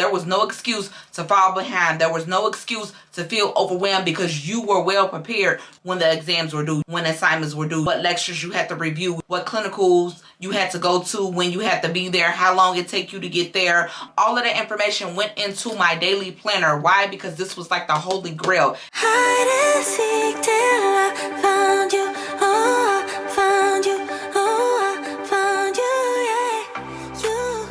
There was no excuse to fall behind. There was no excuse to feel overwhelmed because you were well prepared when the exams were due, when assignments were due, what lectures you had to review, what clinicals you had to go to, when you had to be there, how long it take you to get there. All of that information went into my daily planner. Why? Because this was like the holy grail. Hide and seek till I found you. Oh, I found you. Oh, I found you. Yeah, you.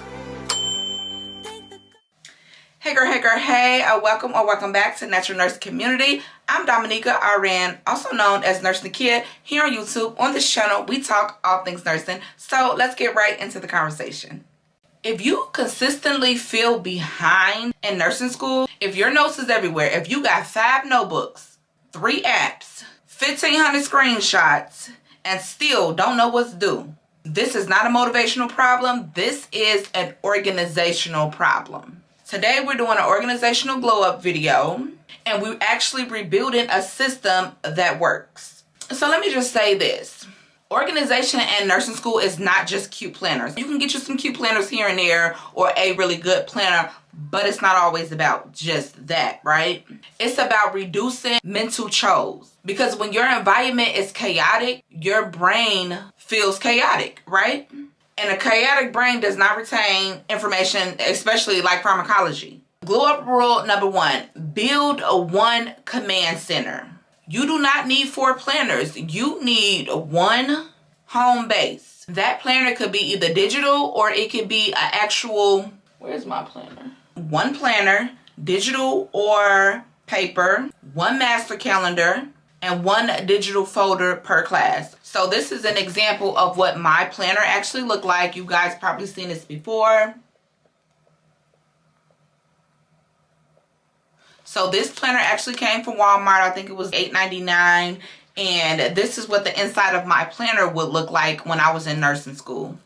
Hey girl, hey, welcome back to Natural Nurse Community. I'm Dominica RN, also known as Nurse Nakia, here on YouTube. On this channel, we talk all things nursing. So let's get right into the conversation. If you consistently feel behind in nursing school, if your notes is everywhere, if you got 5 notebooks, 3 apps, 1,500 screenshots, and still don't know what's due, this is not a motivational problem. This is an organizational problem. Today we're doing an organizational glow up video, and we're actually rebuilding a system that works. So let me just say this. Organization in nursing school is not just cute planners. You can get you some cute planners here and there, or a really good planner, but it's not always about just that, right? It's about reducing mental chores. Because when your environment is chaotic, your brain feels chaotic, right? And a chaotic brain does not retain information, especially like pharmacology. Glow up rule number 1, build one command center. You do not need 4 planners. You need one home base. That planner could be either digital or it could be an actual, where's my planner? One planner, digital or paper, one master calendar, and one digital folder per class. So this is an example of what my planner actually looked like. You guys probably seen this before. So this planner actually came from Walmart. I think it was $8.99. And this is what the inside of my planner would look like when I was in nursing school.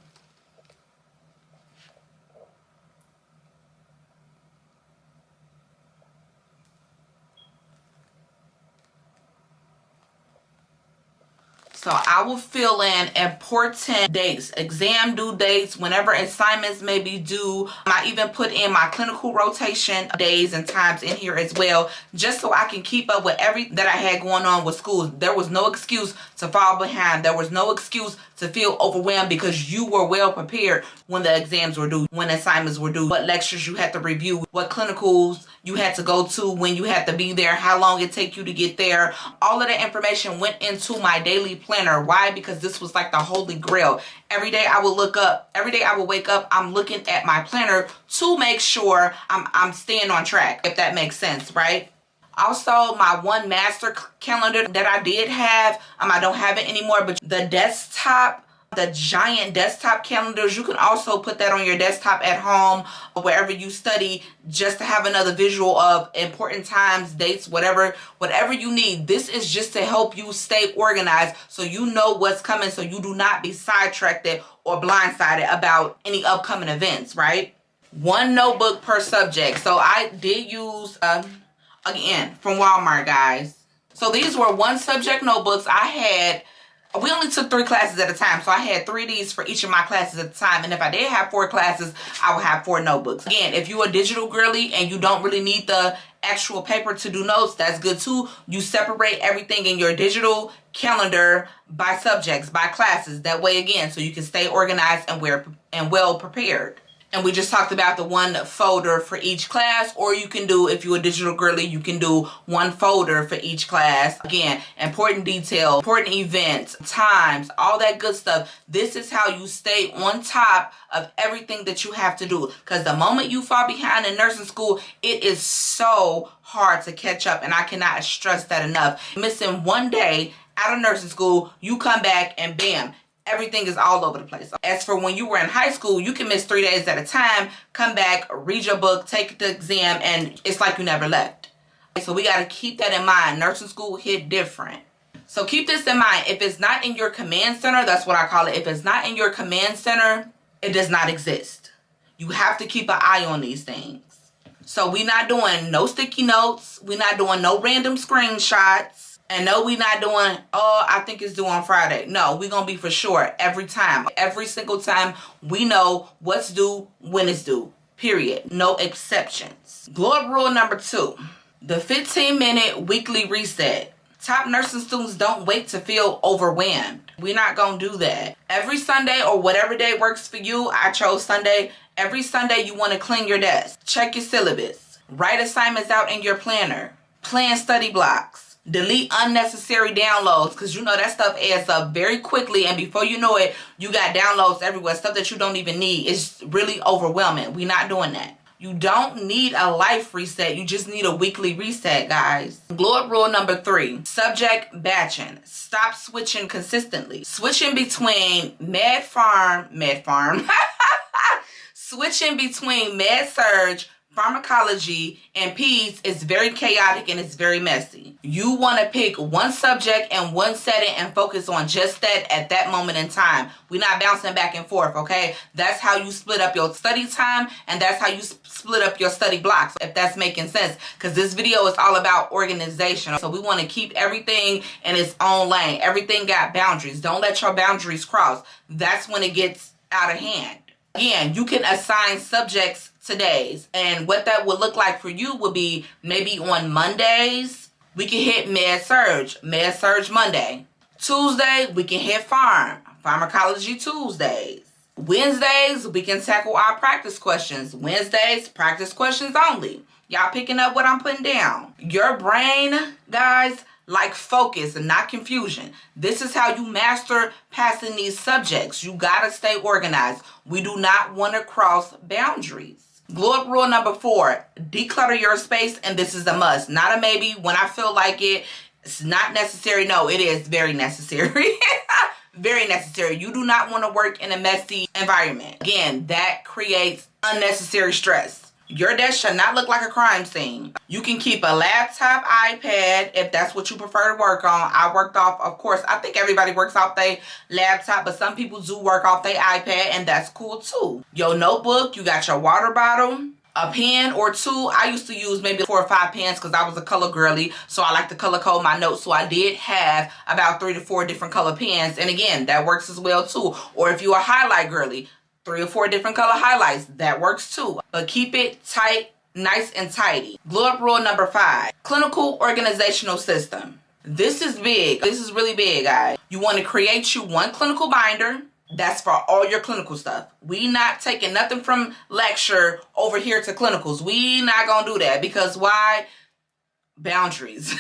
So I will fill in important dates, exam due dates, whenever assignments may be due. I even put in my clinical rotation days and times in here as well, just so I can keep up with everything that I had going on with schools. There was no excuse to fall behind. There was no excuse to feel overwhelmed because you were well prepared when the exams were due, when assignments were due, what lectures you had to review, what clinicals you had to go to, when you had to be there, how long it take you to get there. All of that information went into my daily planner. Why? Because this was like the holy grail. Every day I would wake up, I'm looking at my planner to make sure I'm staying on track, if that makes sense, right? Also, my one master calendar that I did have, I don't have it anymore, but the giant desktop calendars, you can also put that on your desktop at home or wherever you study, just to have another visual of important times, dates, whatever you need. This is just to help you stay organized so you know what's coming, so you do not be sidetracked or blindsided about any upcoming events, right? One notebook per subject. So I did use, again, from Walmart, guys. So these were 1 subject notebooks. We only took 3 classes at a time, so I had 3 of these for each of my classes at the time. And if I did have 4 classes, I would have 4 notebooks. Again, if you're a digital girly and you don't really need the actual paper to do notes, that's good too. You separate everything in your digital calendar by subjects, by classes. That way, again, so you can stay organized and well prepared. And we just talked about the 1 folder for each class, or you can do, if you're a digital girly, you can do 1 folder for each class. Again, important details, important events, times, all that good stuff. This is how you stay on top of everything that you have to do. Because the moment you fall behind in nursing school, it is so hard to catch up, and I cannot stress that enough. Missing 1 day out of nursing school, you come back and bam, everything is all over the place. As for when you were in high school, you can miss 3 days at a time, come back, read your book, take the exam, and it's like you never left. So we got to keep that in mind. Nursing school hit different. So keep this in mind. If it's not in your command center, that's what I call it. If it's not in your command center, it does not exist. You have to keep an eye on these things. So we're not doing no sticky notes. We're not doing no random screenshots. And no, we're not doing, oh, I think it's due on Friday. No, we're going to be for sure every time. Every single time we know what's due, when it's due. period. No exceptions. Glow up rule number 2, the 15-minute weekly reset. Top nursing students don't wait to feel overwhelmed. We're not gonna do that. Every Sunday or whatever day works for you, I chose Sunday. Every Sunday you wanna clean your desk. Check your syllabus. Write assignments out in your planner. Plan study blocks. Delete unnecessary downloads, because you know that stuff adds up very quickly, and before you know it, you got downloads everywhere, stuff that you don't even need. It's really overwhelming. We're not doing that. You don't need a life reset. You just need a weekly reset, guys. Glow up rule number 3, subject batching. Stop switching consistently. Switching between med farm, switching between med surge, pharmacology, and peds is very chaotic and it's very messy. You want to pick one subject and one setting and focus on just that at that moment in time. We're not bouncing back and forth, okay? That's how you split up your study time, and that's how you split up your study blocks, if that's making sense, because this video is all about organization. So we want to keep everything in its own lane. Everything got boundaries. Don't let your boundaries cross. That's when it gets out of hand. Again, you can assign subjects to days, and what that would look like for you would be maybe on Mondays we can hit med surge Monday. Tuesday we can hit pharmacology Tuesdays. Wednesdays we can tackle our practice questions. Wednesdays, practice questions only. Y'all picking up what I'm putting down? Your brain, guys, like focus and not confusion. This is how you master passing these subjects. You gotta stay organized. We do not want to cross boundaries. Glow up rule number 4, declutter your space, and this is a must, not a maybe. When I feel like it, it's not necessary. No, it is very necessary. Very necessary. You do not want to work in a messy environment. Again, that creates unnecessary stress. Your desk should not look like a crime scene. You can keep a laptop, iPad, if that's what you prefer to work on. I worked off, of course, I think everybody works off their laptop, but some people do work off their iPad, and that's cool too. Your notebook, you got your water bottle, a pen or 2. I used to use maybe 4 or 5 pens because I was a color girly, so I like to color code my notes. So I did have about 3 to 4 different color pens, and again, that works as well too. Or if you're a highlight girly, 3 or 4 different color highlights, that works too. But keep it tight, nice and tidy. Glow up rule number 5, clinical organizational system. This is big. This is really big, guys. You want to create you one clinical binder. That's for all your clinical stuff. We not taking nothing from lecture over here to clinicals. We not gonna do that, because why? Boundaries.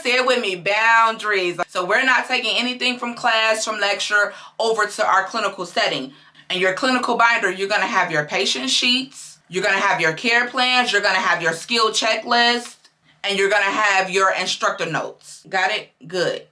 Say it with me, boundaries. So we're not taking anything from class, from lecture, over to our clinical setting. And your clinical binder, you're going to have your patient sheets, you're going to have your care plans, you're going to have your skill checklist, and you're going to have your instructor notes. Got it? Good.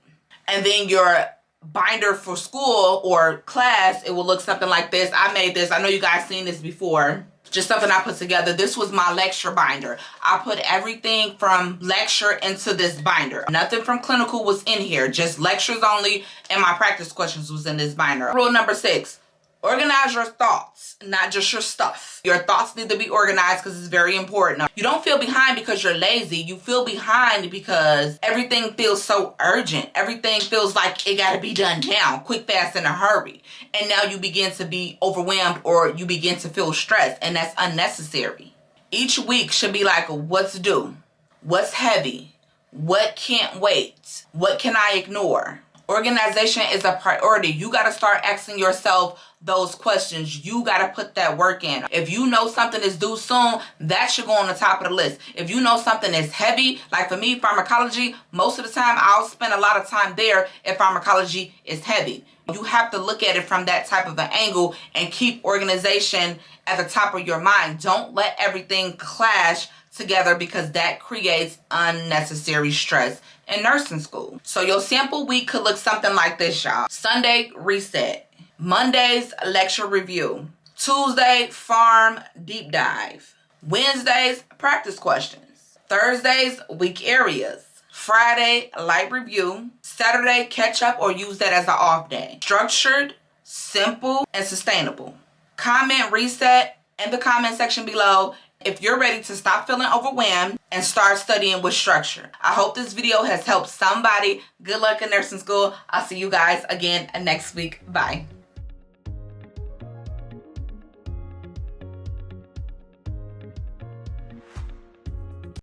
And then your binder for school or class, it will look something like this. I made this. I know you guys seen this before. Just something I put together. This was my lecture binder. I put everything from lecture into this binder. Nothing from clinical was in here. Just lectures only, and my practice questions was in this binder. Rule number 6. Organize your thoughts, not just your stuff. Your thoughts need to be organized because it's very important. You don't feel behind because you're lazy. You feel behind because everything feels so urgent. Everything feels like it got to be done now, quick, fast, in a hurry. And now you begin to be overwhelmed, or you begin to feel stressed, and that's unnecessary. Each week should be like, what's due? What's heavy? What can't wait? What can I ignore? Organization is a priority. You got to start asking yourself those questions. You got to put that work in. If you know something is due soon, that should go on the top of the list. If you know something is heavy, like for me, pharmacology, most of the time I'll spend a lot of time there if pharmacology is heavy. You have to look at it from that type of an angle and keep organization at the top of your mind. Don't let everything clash together, because that creates unnecessary stress in nursing school. So your sample week could look something like this, y'all. Sunday, reset. Mondays, lecture review. Tuesday, farm deep dive. Wednesdays, practice questions. Thursdays, weak areas. Friday, light review. Saturday, catch up or use that as an off day. Structured, simple, and sustainable. Comment reset in the comment section below if you're ready to stop feeling overwhelmed and start studying with structure. I hope this video has helped somebody. Good luck in nursing school. I'll see you guys again next week. Bye.